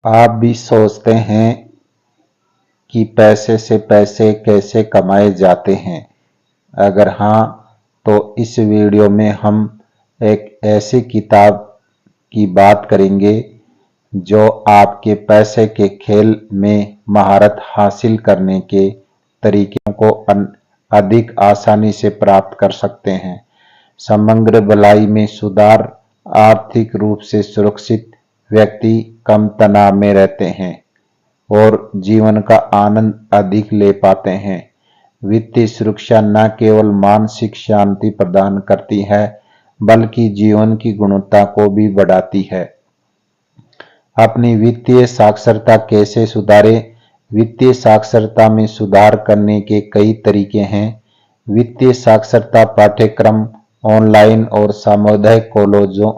आप भी सोचते हैं कि पैसे से पैसे कैसे कमाए जाते हैं? अगर हाँ, तो इस वीडियो में हम एक ऐसी किताब की बात करेंगे जो आपके पैसे के खेल में महारत हासिल करने के तरीकों को अधिक आसानी से प्राप्त कर सकते हैं। समग्र भलाई में सुधार। आर्थिक रूप से सुरक्षित व्यक्ति कम तनाव में रहते हैं और जीवन का आनंद अधिक ले पाते हैं। वित्तीय सुरक्षा न केवल मानसिक शांति प्रदान करती है, बल्कि जीवन की गुणवत्ता को भी बढ़ाती है। अपनी वित्तीय साक्षरता कैसे सुधारें? वित्तीय साक्षरता में सुधार करने के कई तरीके हैं। वित्तीय साक्षरता पाठ्यक्रम ऑनलाइन और सामुदायिक कॉलेजों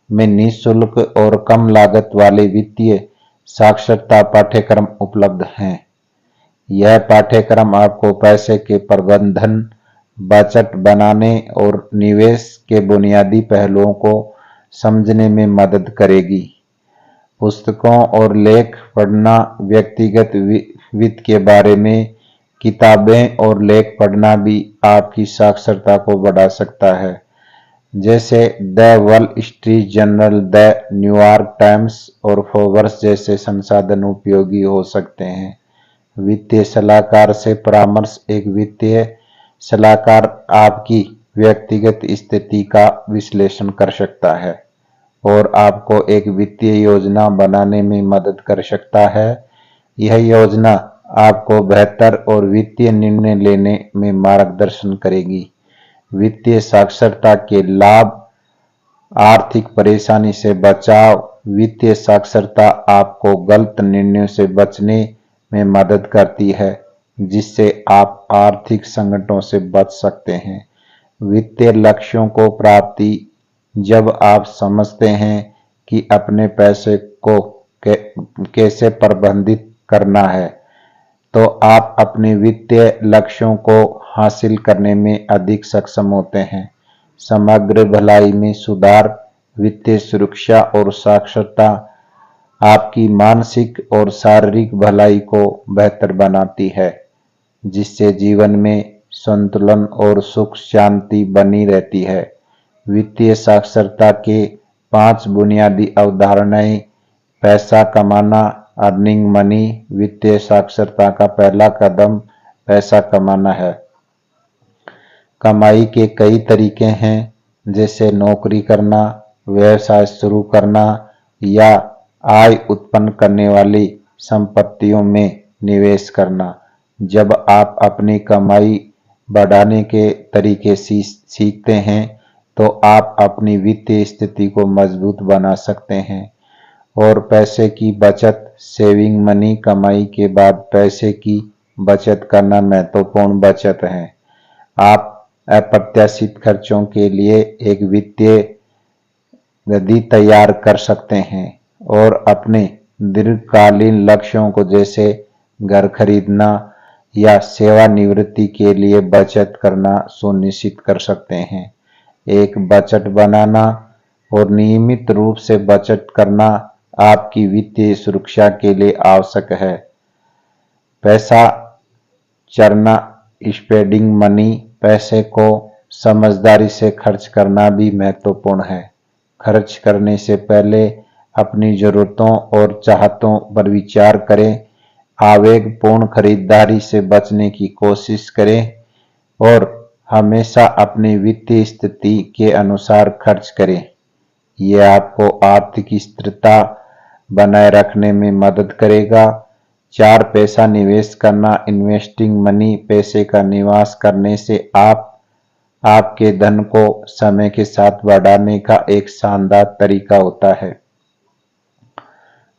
में निःशुल्क और कम लागत वाले वित्तीय साक्षरता पाठ्यक्रम उपलब्ध हैं। यह पाठ्यक्रम आपको पैसे के प्रबंधन, बजट बनाने और निवेश के बुनियादी पहलुओं को समझने में मदद करेगी। पुस्तकों और लेख पढ़ना। व्यक्तिगत वित्त के बारे में किताबें और लेख पढ़ना भी आपकी साक्षरता को बढ़ा सकता है, जैसे the wall street journal, the New York times और फोर्ब्स जैसे संसाधन उपयोगी हो सकते हैं। वित्तीय सलाहकार से परामर्श। एक वित्तीय सलाहकार आपकी व्यक्तिगत स्थिति का विश्लेषण कर सकता है और आपको एक वित्तीय योजना बनाने में मदद कर सकता है। यह योजना आपको बेहतर और वित्तीय निर्णय लेने में मार्गदर्शन करेगी। वित्तीय साक्षरता के लाभ। आर्थिक परेशानी से बचाव। वित्तीय साक्षरता आपको गलत निर्णयों से बचने में मदद करती है, जिससे आप आर्थिक संकटों से बच सकते हैं। वित्तीय लक्ष्यों को प्राप्ति। जब आप समझते हैं कि अपने पैसे को कैसे प्रबंधित करना है, तो आप अपने वित्तीय लक्ष्यों को हासिल करने में अधिक सक्षम होते हैं। समग्र भलाई में सुधार। वित्तीय सुरक्षा और साक्षरता आपकी मानसिक और शारीरिक भलाई को बेहतर बनाती है, जिससे जीवन में संतुलन और सुख शांति बनी रहती है। वित्तीय साक्षरता के 5 बुनियादी अवधारणाएं। पैसा कमाना, अर्निंग मनी। वित्तीय साक्षरता का पहला कदम पैसा कमाना है। कमाई के कई तरीके हैं, जैसे नौकरी करना, व्यवसाय शुरू करना या आय उत्पन्न करने वाली संपत्तियों में निवेश करना। जब आप अपनी कमाई बढ़ाने के तरीके सीखते हैं, तो आप अपनी वित्तीय स्थिति को मजबूत बना सकते हैं। और पैसे की बचत, सेविंग मनी। कमाई के बाद पैसे की बचत करना महत्वपूर्ण बचत है। आप अप्रत्याशित खर्चों के लिए एक वित्तीय निधि तैयार कर सकते हैं और अपने दीर्घकालीन लक्ष्यों को, जैसे घर खरीदना या सेवानिवृत्ति के लिए बचत करना सुनिश्चित कर सकते हैं। एक बजट बनाना और नियमित रूप से बचत करना आपकी वित्तीय सुरक्षा के लिए आवश्यक है। पैसा चरना, स्पेंडिंग मनी। पैसे को समझदारी से खर्च करना भी महत्वपूर्ण है। खर्च करने से पहले अपनी जरूरतों और चाहतों पर विचार करें। आवेगपूर्ण खरीदारी से बचने की कोशिश करें और हमेशा अपनी वित्तीय स्थिति के अनुसार खर्च करें। यह आपको आर्थिक स्थिरता बनाए रखने में मदद करेगा। 4 पैसा निवेश करना, इन्वेस्टिंग मनी। पैसे का निवेश करने से आप आपके धन को समय के साथ बढ़ाने का एक शानदार तरीका होता है।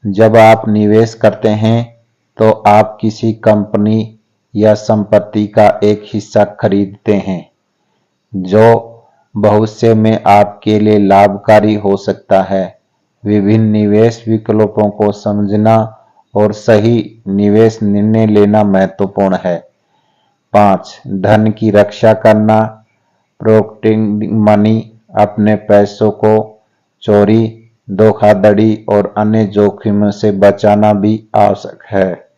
जब आप निवेश करते हैं, तो आप किसी कंपनी या संपत्ति का एक हिस्सा खरीदते हैं, जो भविष्य में आपके लिए लाभकारी हो सकता है। विभिन्न निवेश विकल्पों को समझना और सही निवेश निर्णय लेना महत्वपूर्ण है। 5 धन की रक्षा करना, प्रोटेक्टिंग मनी। अपने पैसों को चोरी धोखाधड़ी और अन्य जोखिमों से बचाना भी आवश्यक है।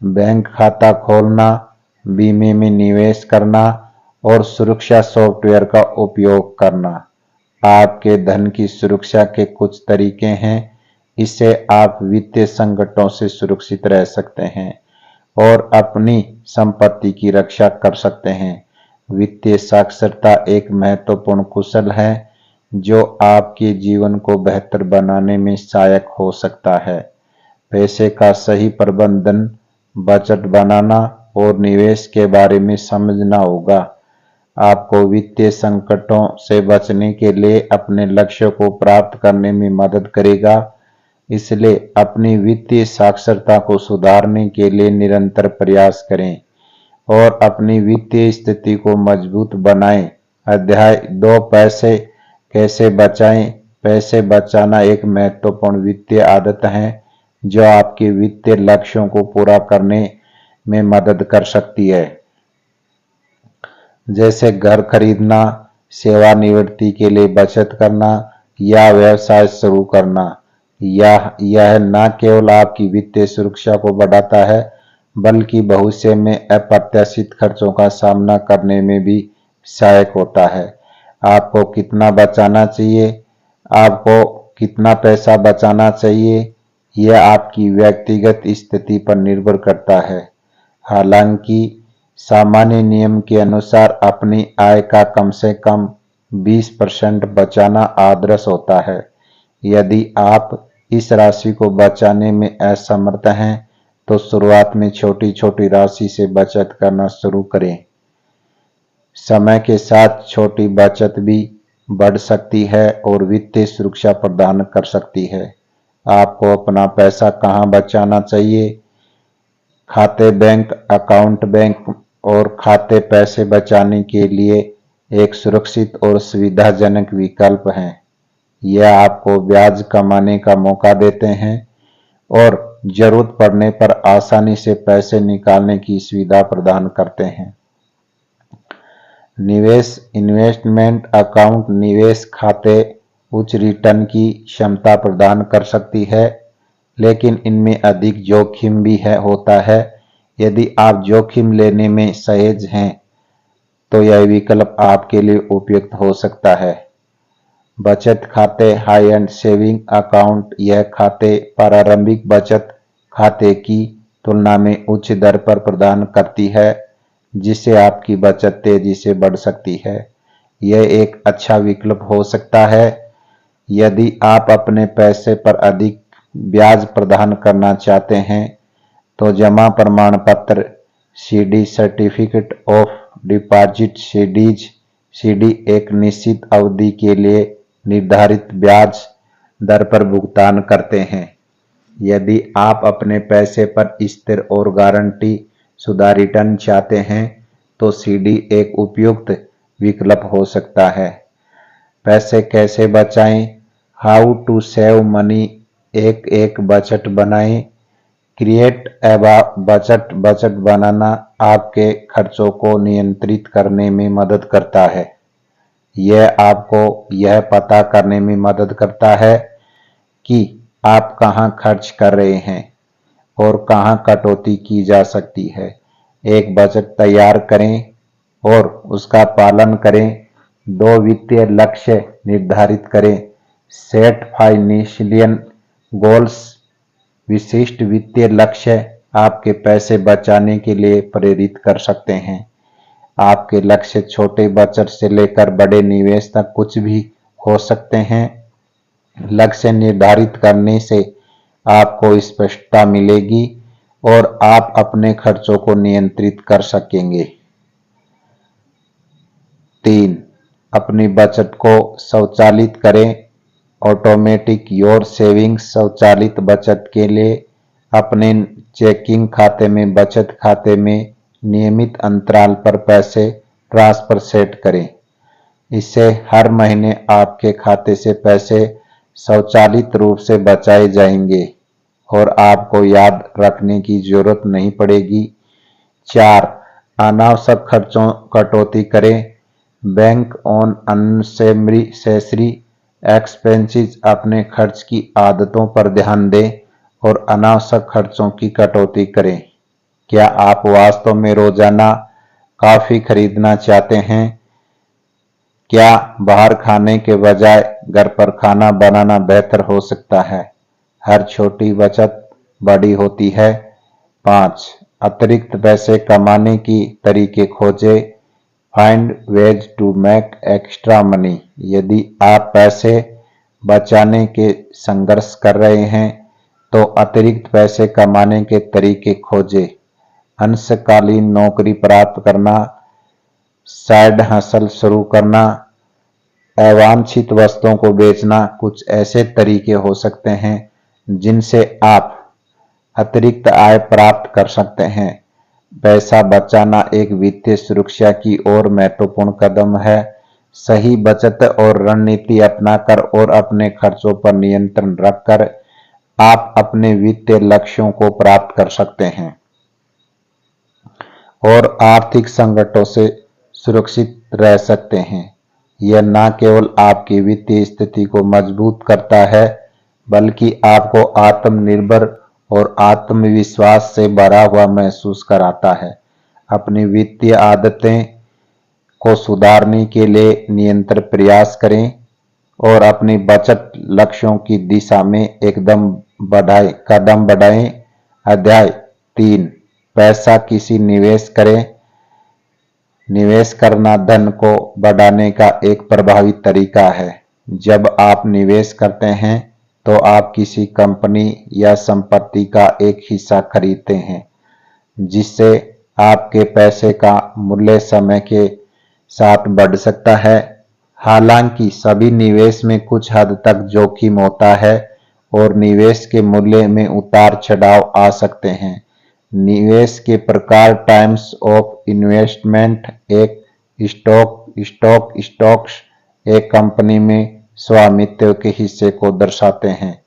बैंक खाता खोलना, बीमे में निवेश करना और सुरक्षा सॉफ्टवेयर का उपयोग करना आपके धन की सुरक्षा के कुछ तरीके हैं। इससे आप वित्तीय संकटों से सुरक्षित रह सकते हैं और अपनी संपत्ति की रक्षा कर सकते हैं। वित्तीय साक्षरता एक महत्वपूर्ण कौशल है जो आपके जीवन को बेहतर बनाने में सहायक हो सकता है। पैसे का सही प्रबंधन, बजट बनाना और निवेश के बारे में समझना होगा। आपको वित्तीय संकटों से बचने के लिए अपने लक्ष्यों को प्राप्त करने में मदद करेगा। इसलिए अपनी वित्तीय साक्षरता को सुधारने के लिए निरंतर प्रयास करें और अपनी वित्तीय स्थिति को मजबूत बनाएं। अध्याय 2, पैसे कैसे बचाएं। पैसे बचाना एक महत्वपूर्ण वित्तीय आदत है जो आपके वित्तीय लक्ष्यों को पूरा करने में मदद कर सकती है, जैसे घर खरीदना, सेवानिवृत्ति के लिए बचत करना या व्यवसाय शुरू करना। यह न केवल आपकी वित्तीय सुरक्षा को बढ़ाता है बल्कि भविष्य में अप्रत्याशित खर्चों का सामना करने में भी सहायक होता है। आपको कितना बचाना चाहिए, आपको कितना पैसा बचाना चाहिए, यह आपकी व्यक्तिगत स्थिति पर निर्भर करता है। हालांकि सामान्य नियम के अनुसार अपनी आय का कम से कम 20% बचाना आदर्श होता है। यदि आप इस राशि को बचाने में असमर्थ हैं तो शुरुआत में छोटी छोटी राशि से बचत करना शुरू करें। समय के साथ छोटी बचत भी बढ़ सकती है और वित्तीय सुरक्षा प्रदान कर सकती है। आपको अपना पैसा कहाँ बचाना चाहिए? खाते बैंक अकाउंट बैंक और खाते पैसे बचाने के लिए एक सुरक्षित और सुविधाजनक विकल्प हैं। यह आपको ब्याज कमाने का मौका देते हैं और जरूरत पड़ने पर आसानी से पैसे निकालने की सुविधा प्रदान करते हैं। निवेश इन्वेस्टमेंट अकाउंट निवेश खाते उच्च रिटर्न की क्षमता प्रदान कर सकती है, लेकिन इनमें अधिक जोखिम भी होता है। यदि आप जोखिम लेने में सहज हैं तो यह विकल्प आपके लिए उपयुक्त हो सकता है। बचत खाते हाई एंड सेविंग अकाउंट यह खाते प्रारंभिक बचत खाते की तुलना में उच्च दर पर प्रदान करती है, जिससे आपकी बचत तेजी से बढ़ सकती है। यह एक अच्छा विकल्प हो सकता है यदि आप अपने पैसे पर अधिक ब्याज प्रदान करना चाहते हैं, तो जमा प्रमाण पत्र CD certificate of deposit CD एक निश्चित अवधि के लिए निर्धारित ब्याज दर पर भुगतान करते हैं। यदि आप अपने पैसे पर स्थिर और गारंटी शुदा रिटर्न चाहते हैं तो सीडी एक उपयुक्त विकल्प हो सकता है। पैसे कैसे बचाएं? हाउ टू सेव मनी एक बजट बनाएं। क्रिएट ए बजट बनाना आपके खर्चों को नियंत्रित करने में मदद करता है। यह आपको यह पता करने में मदद करता है कि आप कहां खर्च कर रहे हैं और कहां कटौती की जा सकती है। एक बजट तैयार करें और उसका पालन करें। 2 वित्तीय लक्ष्य निर्धारित करें। Set financial goals. विशिष्ट वित्तीय लक्ष्य आपके पैसे बचाने के लिए प्रेरित कर सकते हैं। आपके लक्ष्य छोटे बचत से लेकर बड़े निवेश तक कुछ भी हो सकते हैं। लक्ष्य निर्धारित करने से आपको स्पष्टता मिलेगी और आप अपने खर्चों को नियंत्रित कर सकेंगे। 3. अपनी बचत को स्वचालित करें। Automatic your savings. स्वचालित बचत के लिए अपने चेकिंग खाते में बचत खाते में नियमित अंतराल पर पैसे ट्रांसफर सेट करें। इससे हर महीने आपके खाते से पैसे स्वचालित रूप से बचाए जाएंगे और आपको याद रखने की जरूरत नहीं पड़ेगी। 4. अनावश्यक खर्चों कटौती करें। बैंक ऑन अननेसेसरी एक्सपेंसेस अपने खर्च की आदतों पर ध्यान दें और अनावश्यक खर्चों की कटौती करें। क्या आप वास्तव में रोजाना कॉफी खरीदना चाहते हैं? क्या बाहर खाने के बजाय घर पर खाना बनाना बेहतर हो सकता है? हर छोटी बचत बड़ी होती है। 5. अतिरिक्त पैसे कमाने की तरीके खोजें। Find ways to make extra money. यदि आप पैसे बचाने के संघर्ष कर रहे हैं तो अतिरिक्त पैसे कमाने के तरीके खोजें। अंशकालीन नौकरी प्राप्त करना, साइड हसल शुरू करना, अवांछित वस्तुओं को बेचना कुछ ऐसे तरीके हो सकते हैं जिनसे आप अतिरिक्त आय प्राप्त कर सकते हैं। पैसा बचाना एक वित्तीय सुरक्षा की ओर महत्वपूर्ण कदम है। सही बचत और रणनीति अपनाकर और अपने खर्चों पर नियंत्रण रखकर आप अपने वित्तीय लक्ष्यों को प्राप्त कर सकते हैं और आर्थिक संकटों से सुरक्षित रह सकते हैं। यह न केवल आपकी वित्तीय स्थिति को मजबूत करता है बल्कि आपको आत्मनिर्भर और आत्मविश्वास से भरा हुआ महसूस कराता है। अपनी वित्तीय आदतें को सुधारने के लिए निरंतर प्रयास करें और अपनी बचत लक्ष्यों की दिशा में कदम बढ़ाएं। अध्याय 3, पैसा किसी निवेश करें। निवेश करना धन को बढ़ाने का एक प्रभावी तरीका है। जब आप निवेश करते हैं तो आप किसी कंपनी या संपत्ति का एक हिस्सा खरीदते हैं, जिससे आपके पैसे का मूल्य समय के साथ बढ़ सकता है। हालांकि सभी निवेश में कुछ हद तक जोखिम होता है और निवेश के मूल्य में उतार चढ़ाव आ सकते हैं। निवेश के प्रकार टाइप्स ऑफ इन्वेस्टमेंट। एक स्टॉक्स एक कंपनी में स्वामित्व के हिस्से को दर्शाते हैं।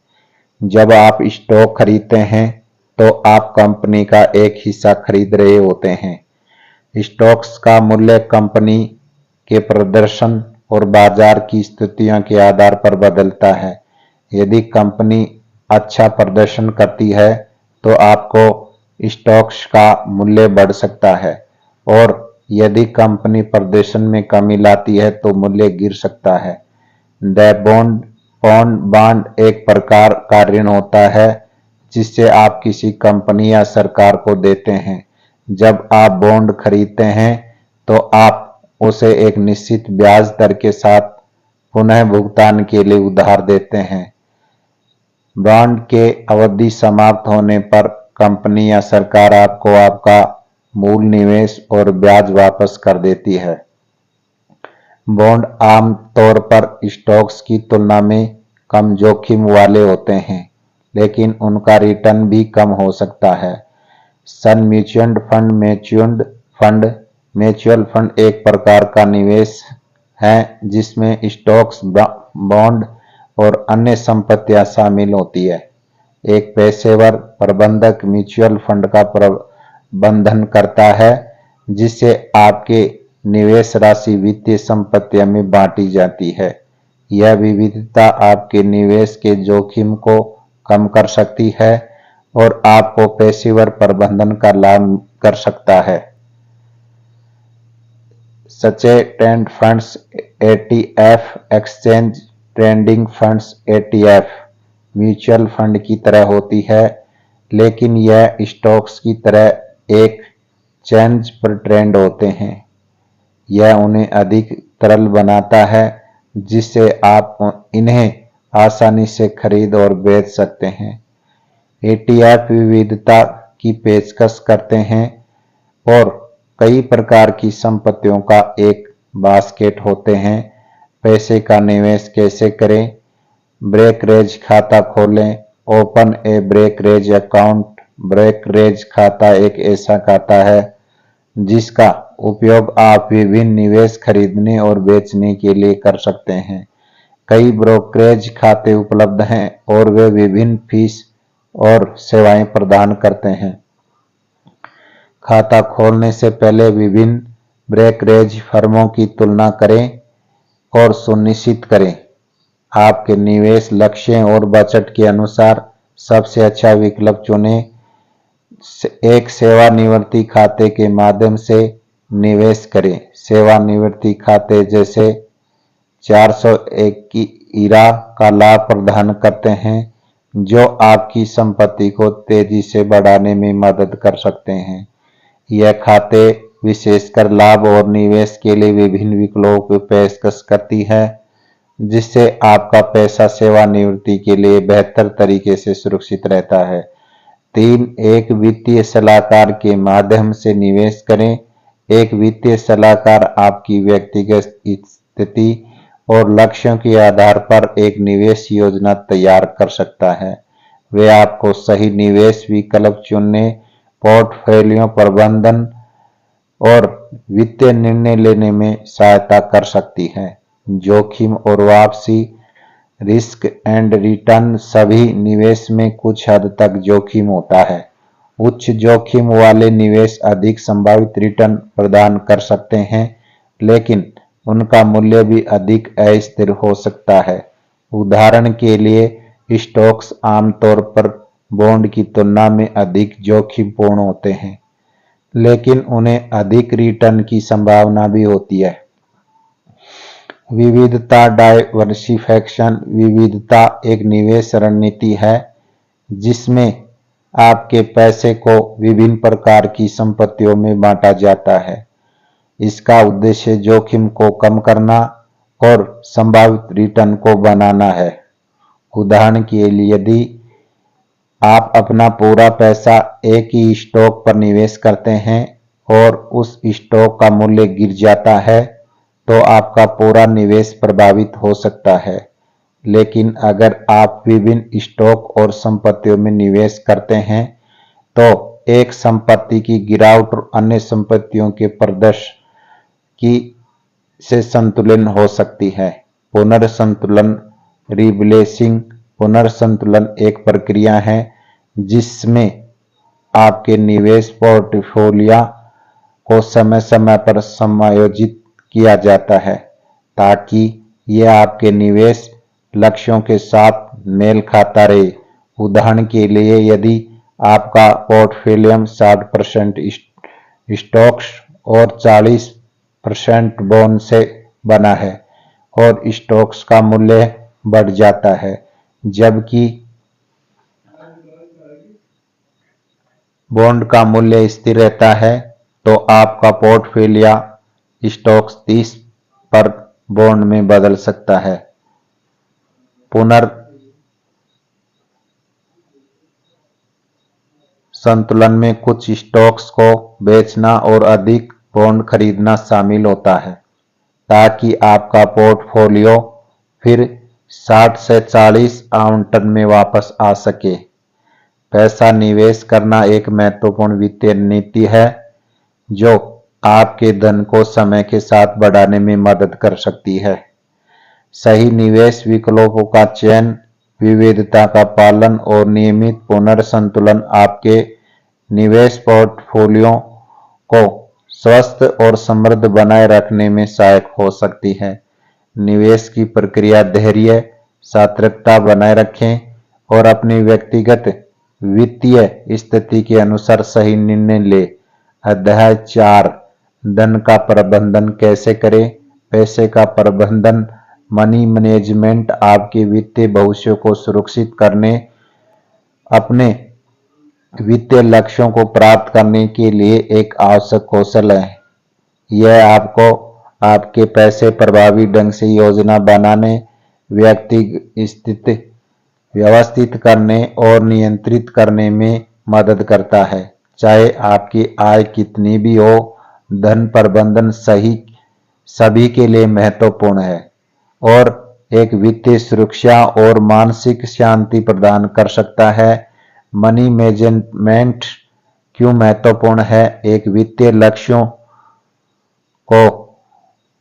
जब आप स्टॉक खरीदते हैं तो आप कंपनी का एक हिस्सा खरीद रहे होते हैं। स्टॉक्स का मूल्य कंपनी के प्रदर्शन और बाजार की स्थितियों के आधार पर बदलता है। यदि कंपनी अच्छा प्रदर्शन करती है तो आपको स्टॉक्स का मूल्य बढ़ सकता है और यदि कंपनी प्रदर्शन में कमी लाती है तो मूल्य गिर सकता है। बॉन्ड एक प्रकार का ऋण होता है जिससे आप किसी कंपनी या सरकार को देते हैं। जब आप बॉन्ड खरीदते हैं तो आप उसे एक निश्चित ब्याज दर के साथ पुनः भुगतान के लिए उधार देते हैं। बॉन्ड के अवधि समाप्त होने पर कंपनी या सरकार आपको आपका मूल निवेश और ब्याज वापस कर देती है। बॉन्ड आमतौर पर स्टॉक्स की तुलना में कम जोखिम वाले होते हैं, लेकिन उनका रिटर्न भी कम हो सकता है। सन म्यूचुअल फंड एक प्रकार का निवेश है जिसमें स्टॉक्स, बॉन्ड और अन्य संपत्तियां शामिल होती है। एक पेशेवर प्रबंधक म्यूचुअल फंड का प्रबंधन करता है जिससे आपके निवेश राशि वित्तीय संपत्तियों में बांटी जाती है। यह विविधता आपके निवेश के जोखिम को कम कर सकती है और आपको पेशेवर प्रबंधन का लाभ कर सकता है। सचेतन funds ETF, exchange trading funds ETF mutual fund की तरह होती है, लेकिन यह स्टॉक्स की तरह एक एक्सचेंज पर ट्रेड होते हैं। यह उन्हें अधिक तरल बनाता है जिससे आप इन्हें आसानी से खरीद और बेच सकते हैं। ETF विविधता की पेशकश करते हैं और कई प्रकार की संपत्तियों का एक बास्केट होते हैं। पैसे का निवेश कैसे करें? ब्रोकरेज खाता खोलें। ओपन ए ब्रोकरेज अकाउंट। ब्रोकरेज खाता एक ऐसा खाता है जिसका उपयोग आप विभिन्न निवेश खरीदने और बेचने के लिए कर सकते हैं। कई ब्रोकरेज खाते उपलब्ध हैं और वे विभिन्न फीस और सेवाएं प्रदान करते हैं। खाता खोलने से पहले विभिन्न ब्रोकरेज फर्मों की तुलना करें और सुनिश्चित करें आपके निवेश लक्ष्य और बजट के अनुसार सबसे अच्छा विकल्प चुनें। एक सेवानिवृत्ति खाते के माध्यम से निवेश करें। सेवानिवृत्ति खाते जैसे 401 की इरा का लाभ प्रदान करते हैं, जो आपकी संपत्ति को तेजी से बढ़ाने में मदद कर सकते हैं। यह खाते विशेषकर लाभ और निवेश के लिए विभिन्न विकल्पों की पेशकश करती है, जिससे आपका पैसा सेवानिवृत्ति के लिए बेहतर तरीके से सुरक्षित रहता है। 3. एक वित्तीय सलाहकार के माध्यम से निवेश करें। एक वित्तीय सलाहकार आपकी व्यक्तिगत स्थिति और लक्ष्यों के आधार पर एक निवेश योजना तैयार कर सकता है। वे आपको सही निवेश विकल्प चुनने, पोर्टफोलियो प्रबंधन और वित्तीय निर्णय लेने में सहायता कर सकती है। जोखिम और वापसी, रिस्क एंड रिटर्न, सभी निवेश में कुछ हद तक जोखिम होता है। उच्च जोखिम वाले निवेश अधिक संभावित रिटर्न प्रदान कर सकते हैं, लेकिन उनका मूल्य भी अधिक अस्थिर हो सकता है। उदाहरण के लिए स्टॉक्स आमतौर पर बॉन्ड की तुलना में अधिक जोखिमपूर्ण होते हैं, लेकिन उन्हें अधिक रिटर्न की संभावना भी होती है। विविधता, डाइवर्सिफिकेशन, विविधता एक निवेश रणनीति है जिसमें आपके पैसे को विभिन्न प्रकार की संपत्तियों में बांटा जाता है। इसका उद्देश्य जोखिम को कम करना और संभावित रिटर्न को बनाना है। उदाहरण के लिए, यदि आप अपना पूरा पैसा एक ही स्टॉक पर निवेश करते हैं और उस स्टॉक का मूल्य गिर जाता है, तो आपका पूरा निवेश प्रभावित हो सकता है। लेकिन अगर आप विभिन्न स्टॉक और संपत्तियों में निवेश करते हैं, तो एक संपत्ति की गिरावट और अन्य संपत्तियों के प्रदर्शन से संतुलन हो सकती है। पुनर्संतुलन, रीबैलेंसिंग। पुनर्संतुलन एक प्रक्रिया है जिसमें आपके निवेश पोर्टफोलियो को समय समय पर समायोजित किया जाता है ताकि यह आपके निवेश लक्ष्यों के साथ मेल खाता रहे। उदाहरण के लिए, यदि आपका पोर्टफोलियो 60% स्टॉक्स और 40% बॉन्ड से बना है और स्टॉक्स का मूल्य बढ़ जाता है जबकि बॉन्ड का मूल्य स्थिर रहता है, तो आपका पोर्टफोलियो स्टॉक्स 30 पर बॉन्ड में बदल सकता है। संतुलन में कुछ स्टॉक्स को बेचना और अधिक बॉन्ड खरीदना शामिल होता है ताकि आपका पोर्टफोलियो फिर 60 से 40 आवंटन में वापस आ सके। पैसा निवेश करना एक महत्वपूर्ण वित्तीय नीति है जो आपके धन को समय के साथ बढ़ाने में मदद कर सकती है। सही निवेश विकल्पों का चयन, विविधता का पालन और नियमित पुनर्संतुलन आपके निवेश पोर्टफोलियो को स्वस्थ और समृद्ध बनाए रखने में सहायक हो सकती है। निवेश की प्रक्रिया धैर्य, सतर्कता बनाए रखें और अपनी व्यक्तिगत वित्तीय स्थिति के अनुसार सही निर्णय लें। अध्याय 4, धन का प्रबंधन कैसे करें। पैसे का प्रबंधन, मनी मैनेजमेंट, आपके वित्तीय भविष्य को सुरक्षित करने, अपने वित्तीय लक्ष्यों को प्राप्त करने के लिए एक आवश्यक कौशल है। यह आपको आपके पैसे प्रभावी ढंग से योजना बनाने, व्यवस्थित करने और नियंत्रित करने में मदद करता है। चाहे आपकी आय कितनी भी हो, धन प्रबंधन सभी के लिए महत्वपूर्ण है और एक वित्तीय सुरक्षा और मानसिक शांति प्रदान कर सकता है। मनी मैनेजमेंट क्यों महत्वपूर्ण है? एक वित्तीय लक्ष्यों को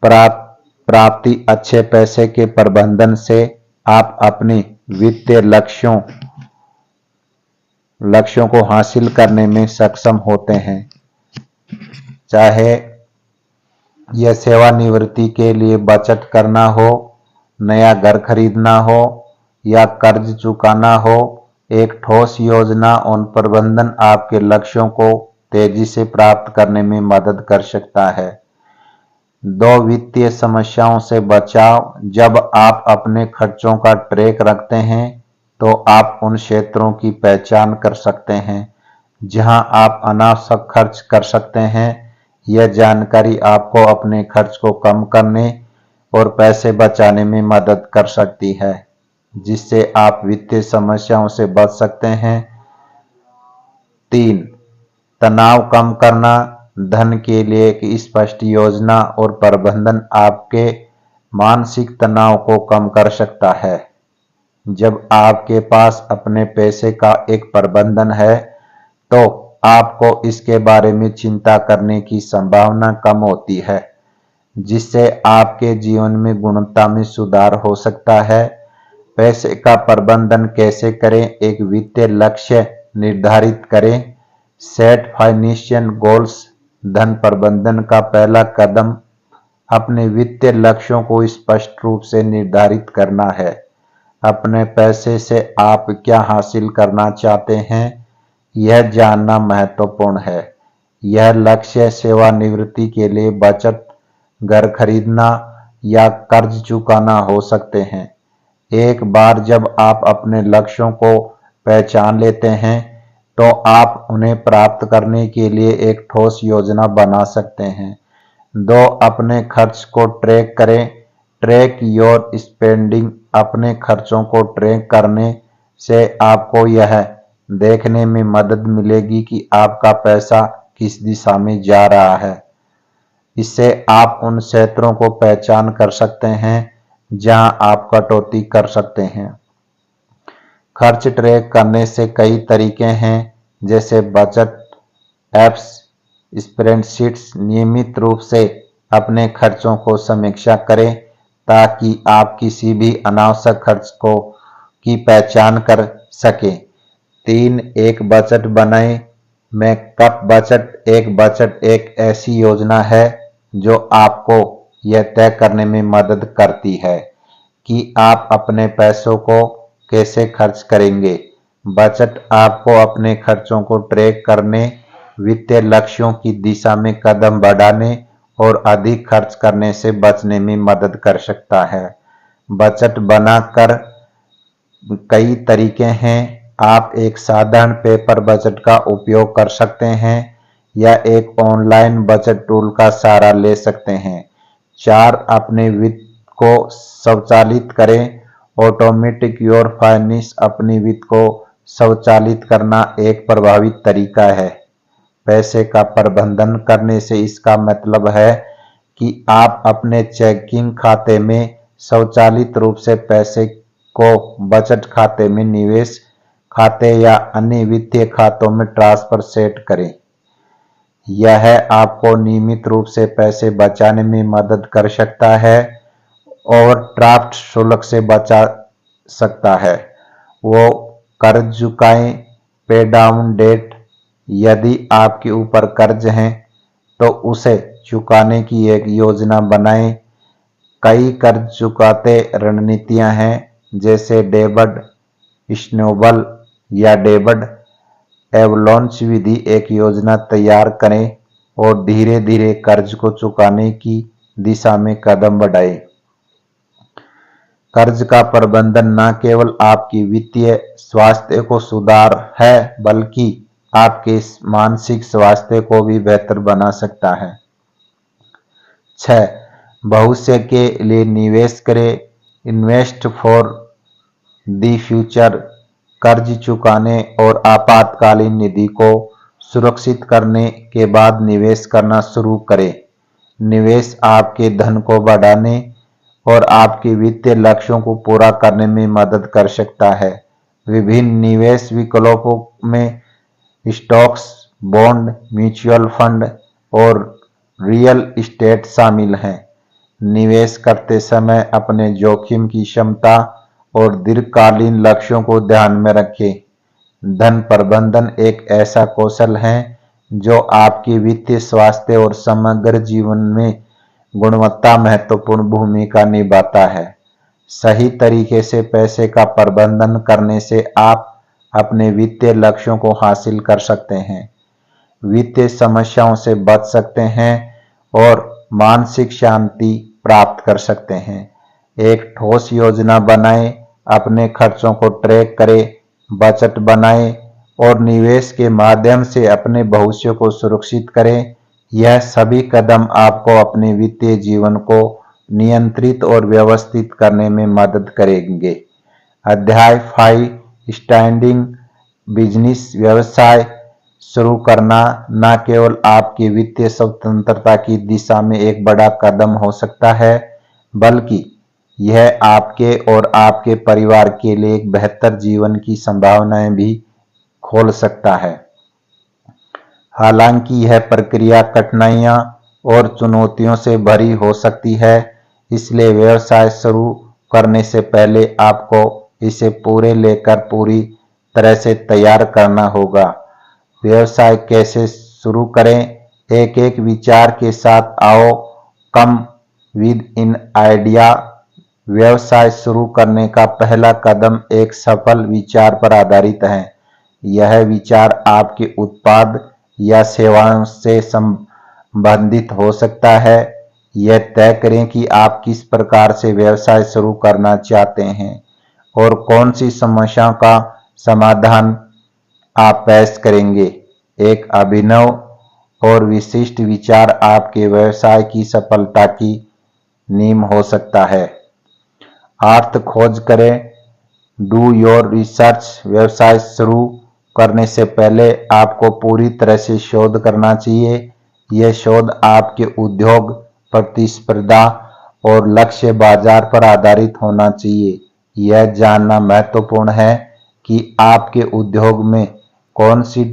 प्राप्ति, अच्छे पैसे के प्रबंधन से आप अपने वित्तीय लक्ष्यों को हासिल करने में सक्षम होते हैं। चाहे यह सेवानिवृत्ति के लिए बचत करना हो नया घर खरीदना हो या कर्ज चुकाना हो, एक ठोस योजना और प्रबंधन आपके लक्ष्यों को तेजी से प्राप्त करने में मदद कर सकता है। 2 वित्तीय समस्याओं से बचाव। जब आप अपने खर्चों का ट्रैक रखते हैं तो आप उन क्षेत्रों की पहचान कर सकते हैं जहां आप अनावश्यक खर्च कर सकते हैं। यह जानकारी आपको अपने खर्च को कम करने और पैसे बचाने में मदद कर सकती है, जिससे आप वित्तीय समस्याओं से बच सकते हैं। 3. तनाव कम करना। धन के लिए एक स्पष्ट योजना और प्रबंधन आपके मानसिक तनाव को कम कर सकता है। जब आपके पास अपने पैसे का एक प्रबंधन है तो आपको इसके बारे में चिंता करने की संभावना कम होती है, जिससे आपके जीवन में गुणवत्ता में सुधार हो सकता है। पैसे का प्रबंधन कैसे करें? एक वित्तीय लक्ष्य निर्धारित करें। Set financial goals. धन प्रबंधन का पहला कदम अपने वित्तीय लक्ष्यों को स्पष्ट रूप से निर्धारित करना है। अपने पैसे से आप क्या हासिल करना चाहते हैं, यह जानना महत्वपूर्ण है। यह लक्ष्य सेवानिवृत्ति के लिए बचत, घर खरीदना या कर्ज चुकाना हो सकते हैं। एक बार जब आप अपने लक्ष्यों को पहचान लेते हैं तो आप उन्हें प्राप्त करने के लिए एक ठोस योजना बना सकते हैं। 2. अपने खर्च को ट्रैक करें। Track your spending. अपने खर्चों को ट्रैक करने से आपको यह देखने में मदद मिलेगी कि आपका पैसा किस दिशा में जा रहा है। इससे आप उन क्षेत्रों को पहचान कर सकते हैं जहां आप कटौती कर सकते हैं। खर्च ट्रैक करने से कई तरीके हैं, जैसे बचत ऐप्स, स्प्रेडशीट्स। नियमित रूप से अपने खर्चों को समीक्षा करें ताकि आप किसी भी अनावश्यक खर्च को की पहचान कर सकें। 3. एक बजट बनाएं। Backup budget. एक बजट एक ऐसी योजना है जो आपको यह तय करने में मदद करती है कि आप अपने पैसों को कैसे खर्च करेंगे। बजट आपको अपने खर्चों को ट्रैक करने, वित्तीय लक्ष्यों की दिशा में कदम बढ़ाने और अधिक खर्च करने से बचने में मदद कर सकता है। बजट बनाकर कई तरीके हैं। आप एक साधारण पेपर बजट का उपयोग कर सकते हैं या एक ऑनलाइन बजट टूल का सहारा ले सकते हैं। 4. अपने वित्त को स्वचालित करें। Automatic your finance. अपनी वित्त को स्वचालित करना एक प्रभावी तरीका है। पैसे का प्रबंधन करने से इसका मतलब है कि आप अपने चेकिंग खाते में स्वचालित रूप से पैसे को बचत खाते में, निवेश खाते या अन्य वित्तीय खातों में ट्रांसफर सेट करें। यह आपको नियमित रूप से पैसे बचाने में मदद कर सकता है और ड्राफ्ट शुल्क से बचा सकता है। वो कर्ज चुकाएं। पे डाउन डेट। यदि आपके ऊपर कर्ज है तो उसे चुकाने की एक योजना बनाएं। कई कर्ज चुकाते रणनीतियां हैं, जैसे डेब्ट स्नोबॉल या डेब्ट एवलांच विधि। एक योजना तैयार करें और धीरे धीरे कर्ज को चुकाने की दिशा में कदम बढ़ाएं। कर्ज का प्रबंधन न केवल आपकी वित्तीय स्वास्थ्य को सुधार है, बल्कि आपके मानसिक स्वास्थ्य को भी बेहतर बना सकता है। 6. भविष्य के लिए निवेश करें। Invest for the future. कर्ज चुकाने और आपातकालीन निधि को सुरक्षित करने के बाद निवेश करना शुरू करें। निवेश आपके धन को बढ़ाने और आपके वित्तीय लक्ष्यों को पूरा करने में मदद कर सकता है। विभिन्न निवेश विकल्पों में स्टॉक्स, बॉन्ड, म्यूचुअल फंड और रियल एस्टेट शामिल हैं। निवेश करते समय अपने जोखिम की क्षमता और दीर्घकालीन लक्ष्यों को ध्यान में रखें। धन प्रबंधन एक ऐसा कौशल है जो आपके वित्तीय स्वास्थ्य और समग्र जीवन में गुणवत्ता महत्वपूर्ण भूमिका निभाता है। सही तरीके से पैसे का प्रबंधन करने से आप अपने वित्तीय लक्ष्यों को हासिल कर सकते हैं, वित्तीय समस्याओं से बच सकते हैं और मानसिक शांति प्राप्त कर सकते हैं। एक ठोस योजना बनाएं, अपने खर्चों को ट्रैक करें, बजट बनाएं और निवेश के माध्यम से अपने भविष्य को सुरक्षित करें। यह सभी कदम आपको अपने वित्तीय जीवन को नियंत्रित और व्यवस्थित करने में मदद करेंगे। अध्याय 5, स्टैंडिंग बिजनेस। व्यवसाय शुरू करना न केवल आपकी वित्तीय स्वतंत्रता की दिशा में एक बड़ा कदम हो सकता है, बल्कि यह आपके और आपके परिवार के लिए एक बेहतर जीवन की संभावनाएं भी खोल सकता है। हालांकि यह प्रक्रिया कठिनाइयां और चुनौतियों से भरी हो सकती है, इसलिए व्यवसाय शुरू करने से पहले आपको इसे पूरी तरह से तैयार करना होगा। व्यवसाय कैसे शुरू करें? एक एक विचार के साथ आओ, कम विद इन आइडिया। व्यवसाय शुरू करने का पहला कदम एक सफल विचार पर आधारित है। यह विचार आपके उत्पाद या सेवाओं से संबंधित हो सकता है। यह तय करें कि आप किस प्रकार से व्यवसाय शुरू करना चाहते हैं और कौन सी समस्याओं का समाधान आप पेश करेंगे। एक अभिनव और विशिष्ट विचार आपके व्यवसाय की सफलता की नींव हो सकता है। अर्थ खोज करें, डू योर रिसर्च। व्यवसाय शुरू करने से पहले आपको पूरी तरह से शोध करना चाहिए। यह शोध आपके उद्योग, प्रतिस्पर्धा और लक्ष्य बाजार पर आधारित होना चाहिए। यह जानना महत्वपूर्ण है कि आपके उद्योग में कौन सी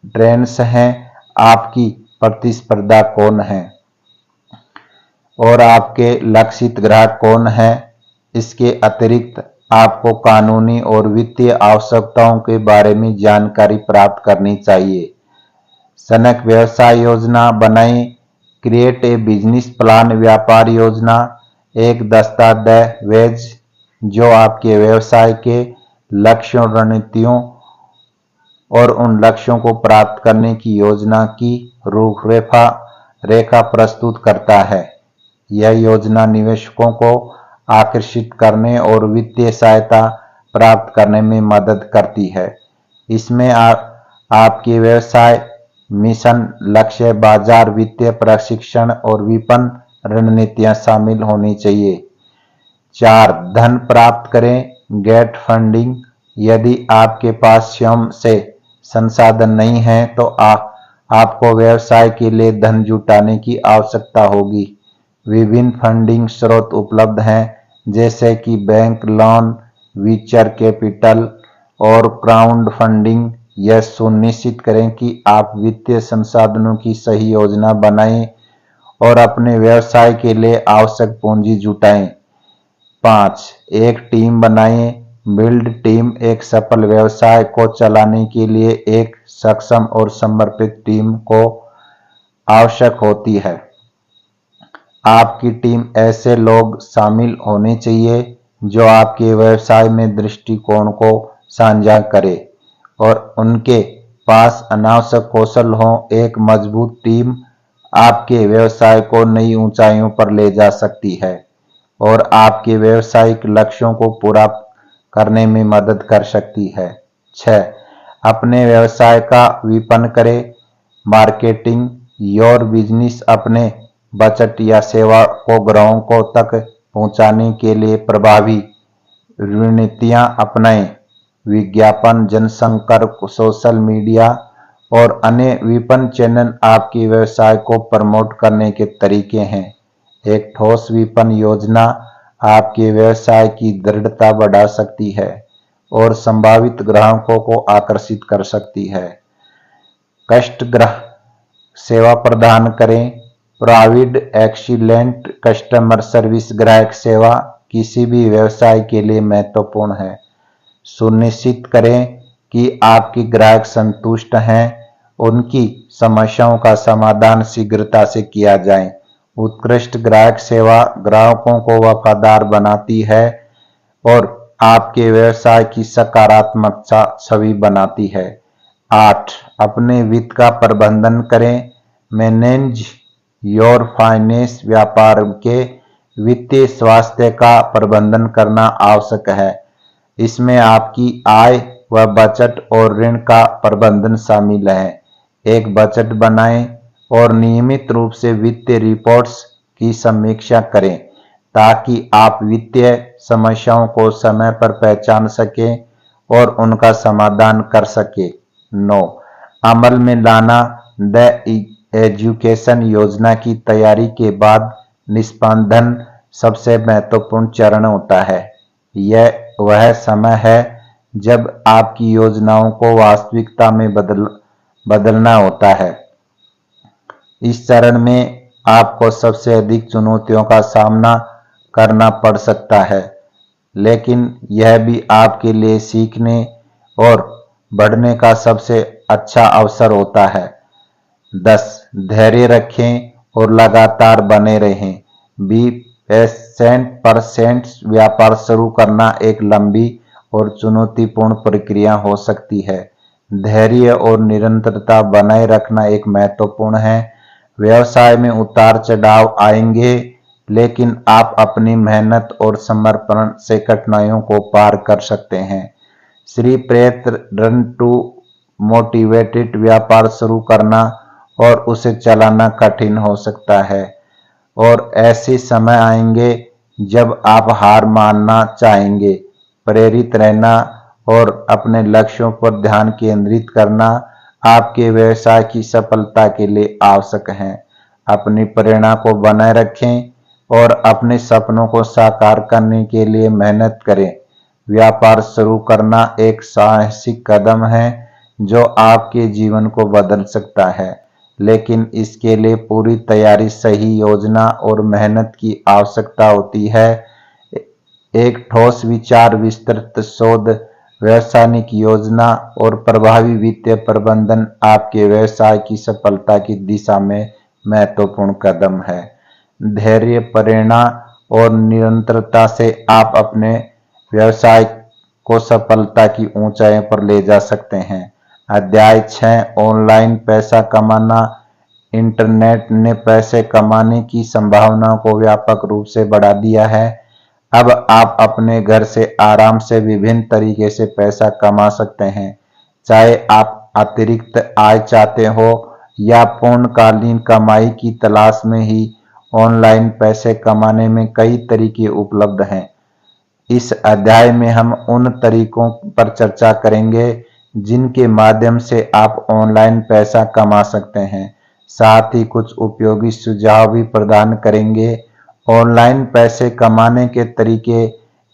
ट्रेंड्स हैं, आपकी प्रतिस्पर्धा कौन है और आपके लक्षित ग्राहक कौन हैं। इसके अतिरिक्त आपको कानूनी और वित्तीय आवश्यकताओं के बारे में जानकारी प्राप्त करनी चाहिए। सनक व्यवसाय योजना बनाएं। Create a business plan. व्यापार योजना एक दस्तावेज जो आपके व्यवसाय के लक्ष्यों, रणनीतियों और उन लक्ष्यों को प्राप्त करने की योजना की रूपरेखा प्रस्तुत करता है। यह योजना निवेशकों को आकर्षित करने और वित्तीय सहायता प्राप्त करने में मदद करती है। इसमें आपके व्यवसाय मिशन, लक्ष्य, बाजार, वित्तीय प्रशिक्षण और विपणन रणनीतियां शामिल होनी चाहिए। 4, धन प्राप्त करें। Get funding. यदि आपके पास स्वयं से संसाधन नहीं है तो आपको व्यवसाय के लिए धन जुटाने की आवश्यकता होगी। विभिन्न फंडिंग स्रोत उपलब्ध हैं, जैसे कि बैंक लोन, वेंचर कैपिटल और क्राउड फंडिंग। यह सुनिश्चित करें कि आप वित्तीय संसाधनों की सही योजना बनाएं और अपने व्यवसाय के लिए आवश्यक पूंजी जुटाएं। 5, एक टीम बनाएं। Build team. एक सफल व्यवसाय को चलाने के लिए एक सक्षम और समर्पित टीम को आवश्यक होती है। आपकी टीम ऐसे लोग शामिल होने चाहिए जो आपके व्यवसाय में दृष्टिकोण को साझा करें और उनके पास अनावश्यक कौशल हो। एक मजबूत टीम आपके व्यवसाय को नई ऊंचाइयों पर ले जा सकती है और आपके व्यावसायिक लक्ष्यों को पूरा करने में मदद कर सकती है। 6, अपने व्यवसाय का विपणन करें। Marketing your business. अपने बजट या सेवा को ग्राहकों तक पहुंचाने के लिए प्रभावी रणनीतियां अपनाएं। विज्ञापन, जनसंपर्क, सोशल मीडिया और अन्य विपणन चैनल आपके व्यवसाय को प्रमोट करने के तरीके हैं। एक ठोस विपणन योजना आपके व्यवसाय की दृढ़ता बढ़ा सकती है और संभावित ग्राहकों को आकर्षित कर सकती है। सेवा प्रदान करें। Provide excellent customer service. ग्राहक सेवा किसी भी व्यवसाय के लिए महत्वपूर्ण है। सुनिश्चित करें कि आपके ग्राहक संतुष्ट हैं, उनकी समस्याओं का समाधान शीघ्रता से किया जाए। उत्कृष्ट ग्राहक सेवा ग्राहकों को वफादार बनाती है और आपके व्यवसाय की सकारात्मक छवि बनाती है। 8. अपने वित्त का प्रबंधन करें। Manage your finance. व्यापार के वित्तीय स्वास्थ्य का प्रबंधन करना आवश्यक है। इसमें आपकी आय व बचत और ऋण का प्रबंधन शामिल है। एक बजट बनाएं और नियमित रूप से वित्तीय रिपोर्ट्स की समीक्षा करें ताकि आप वित्तीय समस्याओं को समय पर पहचान सकें और उनका समाधान कर सकें। 9. अमल में लाना। द एजुकेशन योजना की तैयारी के बाद निष्पादन सबसे महत्वपूर्ण चरण होता है। यह वह समय है जब आपकी योजनाओं को वास्तविकता में बदलना होता है। इस चरण में आपको सबसे अधिक चुनौतियों का सामना करना पड़ सकता है, लेकिन यह भी आपके लिए सीखने और बढ़ने का सबसे अच्छा अवसर होता है। 10. धैर्य रखें और लगातार बने रहें। Be patient. व्यापार शुरू करना एक लंबी और चुनौतीपूर्ण प्रक्रिया हो सकती है। धैर्य और निरंतरता बनाए रखना एक महत्वपूर्ण है। व्यवसाय में उतार चढ़ाव आएंगे, लेकिन आप अपनी मेहनत और समर्पण से कठिनाइयों को पार कर सकते हैं। श्री प्रेत रन टू मोटिवेटेड। व्यापार शुरू करना और उसे चलाना कठिन हो सकता है और ऐसे समय आएंगे जब आप हार मानना चाहेंगे। प्रेरित रहना और अपने लक्ष्यों पर ध्यान केंद्रित करना आपके व्यवसाय की सफलता के लिए आवश्यक है। अपनी प्रेरणा को बनाए रखें और अपने सपनों को साकार करने के लिए मेहनत करें। व्यापार शुरू करना एक साहसिक कदम है जो आपके जीवन को बदल सकता है, लेकिन इसके लिए पूरी तैयारी, सही योजना और मेहनत की आवश्यकता होती है। एक ठोस विचार, विस्तृत शोध, व्यवसायिक योजना और प्रभावी वित्तीय प्रबंधन आपके व्यवसाय की सफलता की दिशा में महत्वपूर्ण कदम है। धैर्य, प्रेरणा और निरंतरता से आप अपने व्यवसाय को सफलता की ऊंचाइयों पर ले जा सकते हैं। अध्याय 6। ऑनलाइन पैसा कमाना। इंटरनेट ने पैसे कमाने की संभावनाओं को व्यापक रूप से बढ़ा दिया है। अब आप अपने घर से आराम से विभिन्न तरीके से पैसा कमा सकते हैं। चाहे आप अतिरिक्त आय चाहते हो या पूर्णकालीन कमाई की तलाश में ही, ऑनलाइन पैसे कमाने में कई तरीके उपलब्ध हैं। इस अध्याय में हम उन तरीकों पर चर्चा करेंगे जिनके माध्यम से आप ऑनलाइन पैसा कमा सकते हैं। साथ ही कुछ उपयोगी सुझाव भी प्रदान करेंगे। ऑनलाइन पैसे कमाने के तरीके: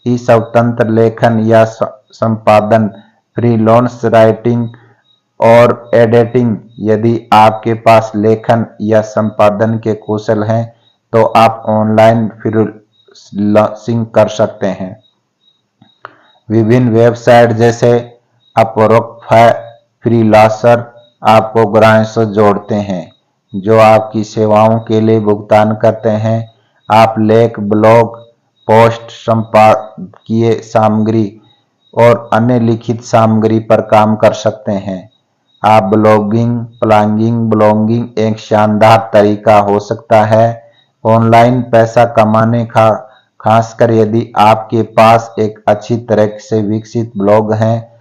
ई स्वतंत्र लेखन या संपादन, फ्रीलांस राइटिंग और एडिटिंग। यदि आपके पास लेखन या संपादन के कौशल हैं तो आप ऑनलाइन फ्रीलांसिंग कर सकते हैं। विभिन्न वेबसाइट जैसे अपवर्क, फ्रीलांसर आपको ग्राहकों से जोड़ते हैं जो आपकी सेवाओं के लिए भुगतान करते हैं। आप लेख, ब्लॉग पोस्ट, संपादकीय सामग्री और अन्य लिखित सामग्री पर काम कर सकते हैं। आप ब्लॉगिंग एक शानदार तरीका हो सकता है ऑनलाइन पैसा कमाने का, खासकर यदि आपके पास एक अच्छी तरह से विकसित ब्लॉग है।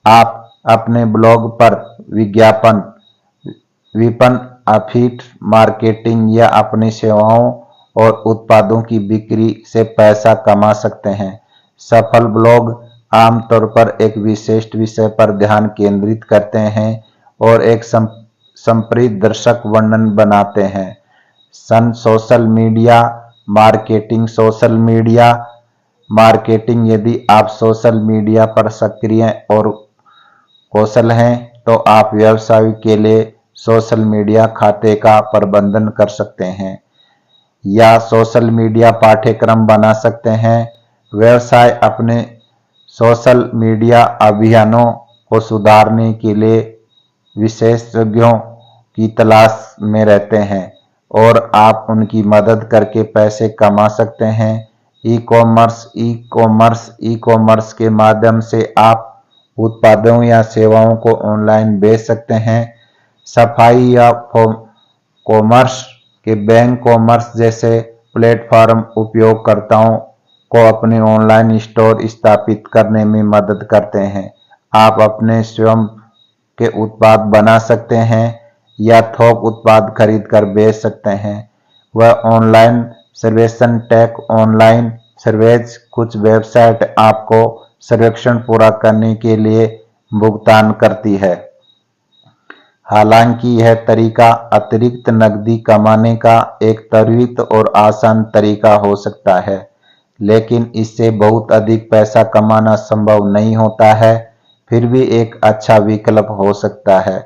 आप अपने ब्लॉग पर विज्ञापन, विपणन, अफिलिएट मार्केटिंग या अपनी सेवाओं और उत्पादों की बिक्री से पैसा कमा सकते हैं। सफल ब्लॉग आमतौर पर एक विशेष विषय पर ध्यान केंद्रित करते हैं और एक संपरिदर्शक वर्णन बनाते हैं। Social media marketing. यदि आप सोशल मीडिया पर सक्रिय और कौशल हैं तो आप व्यवसाय के लिए सोशल मीडिया खाते का प्रबंधन कर सकते हैं या सोशल मीडिया पाठ्यक्रम बना सकते हैं। व्यवसाय अपने सोशल मीडिया अभियानों को सुधारने के लिए विशेषज्ञों की तलाश में रहते हैं और आप उनकी मदद करके पैसे कमा सकते हैं। ई कॉमर्स के माध्यम से आप उत्पादों या सेवाओं को ऑनलाइन बेच सकते हैं। सफाई या कॉमर्स के बैंक कॉमर्स जैसे प्लेटफॉर्म उपयोगकर्ताओं को अपने ऑनलाइन स्टोर स्थापित करने में मदद करते हैं। आप अपने स्वयं के उत्पाद बना सकते हैं या थोक उत्पाद खरीद कर बेच सकते हैं। वह ऑनलाइन सर्वेक्षण टेक ऑनलाइन सर्वेज कुछ वेबसाइट आपको सर्वेक्षण पूरा करने के लिए भुगतान करती है। हालांकि यह तरीका अतिरिक्त नकदी कमाने का एक त्वरित और आसान तरीका हो सकता है, लेकिन इससे बहुत अधिक पैसा कमाना संभव नहीं होता है। फिर भी एक अच्छा विकल्प हो सकता है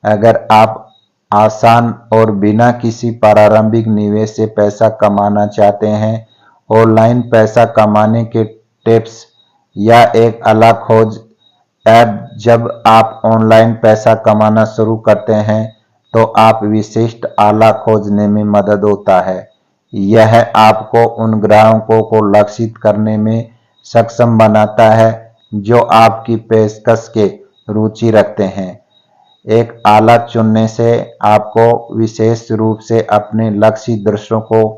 अगर आप आसान और बिना किसी प्रारंभिक निवेश से पैसा कमाना चाहते हैं। ऑनलाइन पैसा कमाने के टिप्स या एक अलग खोज ऐप। जब आप ऑनलाइन पैसा कमाना शुरू करते हैं तो आप विशिष्ट आला खोजने में मदद होता है। यह आपको उन ग्राहकों को लक्षित करने में सक्षम बनाता है जो आपकी पेशकश के रुचि रखते हैं। एक आला चुनने से आपको विशेष रूप से अपने लक्षित दर्शकों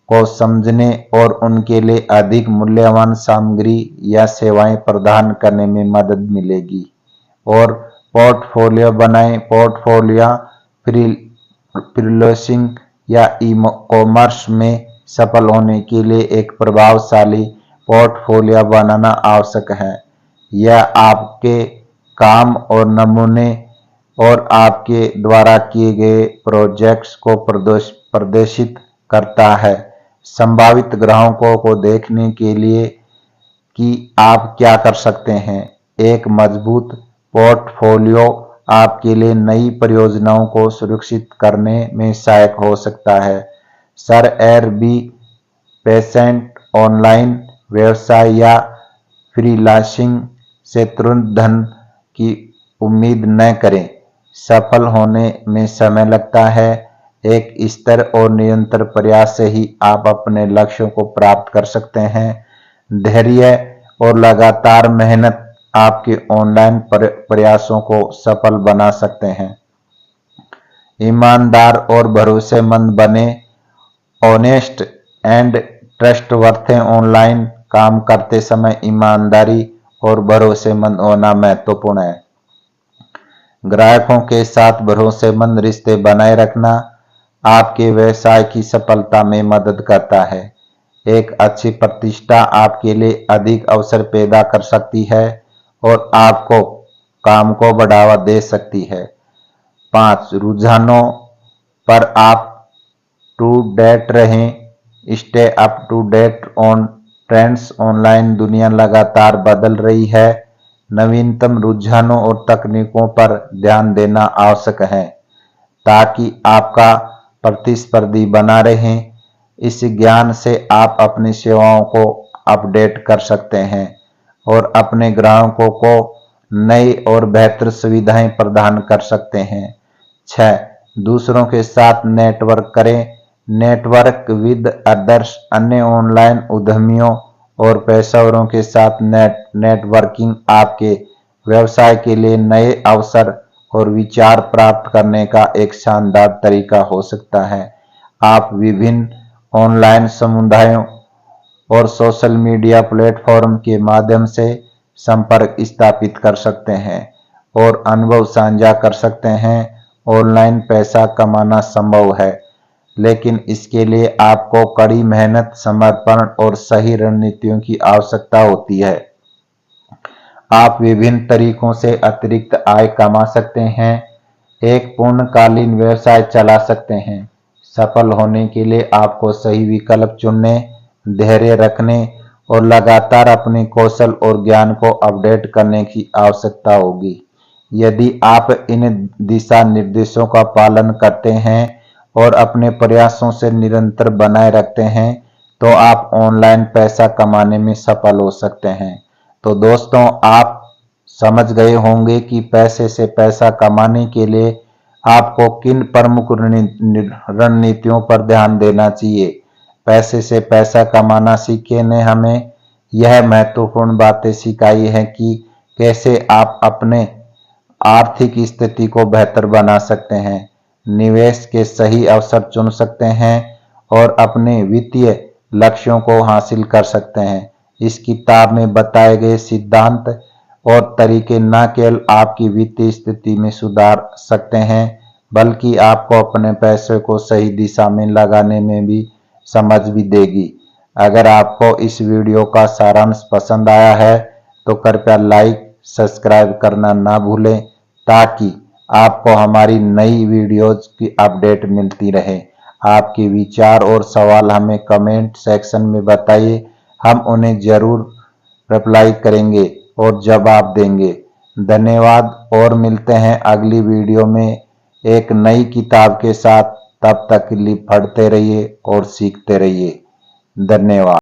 को समझने और उनके लिए अधिक मूल्यवान सामग्री या सेवाएं प्रदान करने में मदद मिलेगी। और पोर्टफोलियो बनाएं। पोर्टफोलियो फ्रीलांसिंग या ई कॉमर्स में सफल होने के लिए एक प्रभावशाली पोर्टफोलियो बनाना आवश्यक है। यह आपके काम और नमूने और आपके द्वारा किए गए प्रोजेक्ट्स को प्रदर्शित करता है, संभावित ग्राहकों को देखने के लिए कि आप क्या कर सकते हैं। एक मजबूत पोर्टफोलियो आपके लिए नई परियोजनाओं को सुरक्षित करने में सहायक हो सकता है। सर बी पेशेंट ऑनलाइन व्यवसाय या फ्रीलांसिंग से तुरंत धन की उम्मीद न करें। सफल होने में समय लगता है। एक स्थिर और निरंतर प्रयास से ही आप अपने लक्ष्यों को प्राप्त कर सकते हैं। धैर्य और लगातार मेहनत आपके ऑनलाइन प्रयासों को सफल बना सकते हैं। ईमानदार और भरोसेमंद बने। Honest and trustworthy. ऑनलाइन काम करते समय ईमानदारी और भरोसेमंद होना महत्वपूर्ण है। ग्राहकों के साथ भरोसेमंद रिश्ते बनाए रखना आपके व्यवसाय की सफलता में मदद करता है। एक अच्छी प्रतिष्ठा आपके लिए अधिक अवसर पैदा कर सकती है और आपको काम को बढ़ावा दे सकती है। 5 रुझानों पर आप टू डेट रहें। Stay up to date on trends. Online दुनिया लगातार बदल रही है। नवीनतम रुझानों और तकनीकों पर ध्यान देना आवश्यक है ताकि आपका प्रतिस्पर्धी बना रहे। इस ज्ञान से आप अपनी सेवाओं को अपडेट कर सकते हैं और अपने ग्राहकों को नई और बेहतर सुविधाएं प्रदान कर सकते हैं। 6 दूसरों के साथ नेटवर्क करें। Network with others. अन्य ऑनलाइन उद्यमियों और पेशेवरों के साथ नेटवर्किंग आपके व्यवसाय के लिए नए अवसर और विचार प्राप्त करने का एक शानदार तरीका हो सकता है। आप विभिन्न ऑनलाइन समुदायों और सोशल मीडिया प्लेटफॉर्म के माध्यम से संपर्क स्थापित कर सकते हैं और अनुभव साझा कर सकते हैं। ऑनलाइन पैसा कमाना संभव है, लेकिन इसके लिए आपको कड़ी मेहनत, समर्पण और सही रणनीतियों की आवश्यकता होती है। आप विभिन्न तरीकों से अतिरिक्त आय कमा सकते हैं। एक पूर्णकालीन व्यवसाय चला सकते हैं। सफल होने के लिए आपको सही विकल्प चुनने, धैर्य रखने और लगातार अपने कौशल और ज्ञान को अपडेट करने की आवश्यकता होगी। यदि आप इन दिशा निर्देशों का पालन करते हैं और अपने प्रयासों से निरंतर बनाए रखते हैं तो आप ऑनलाइन पैसा कमाने में सफल हो सकते हैं। तो दोस्तों, आप समझ गए होंगे कि पैसे से पैसा कमाने के लिए आपको किन प्रमुख रणनीतियों पर ध्यान देना चाहिए पैसे से पैसा कमाना सीखे ने हमें यह महत्वपूर्ण बातें सिखाई हैं कि कैसे आप अपने आर्थिक स्थिति को बेहतर बना सकते हैं, निवेश के सही अवसर चुन सकते हैं और अपने वित्तीय लक्ष्यों को हासिल कर सकते हैं। इस किताब में बताए गए सिद्धांत और तरीके न केवल आपकी वित्तीय स्थिति में सुधार सकते हैं, बल्कि आपको अपने पैसे को सही दिशा में लगाने में भी समझ भी देगी। अगर आपको इस वीडियो का सारांश पसंद आया है तो कृपया लाइक सब्सक्राइब करना ना भूलें ताकि आपको हमारी नई वीडियोज की अपडेट मिलती रहे। आपके विचार और सवाल हमें कमेंट सेक्शन में बताइए, हम उन्हें जरूर रिप्लाई करेंगे और जवाब देंगे। धन्यवाद और मिलते हैं अगली वीडियो में एक नई किताब के साथ। तब तक के लिए पढ़ते रहिए और सीखते रहिए। धन्यवाद।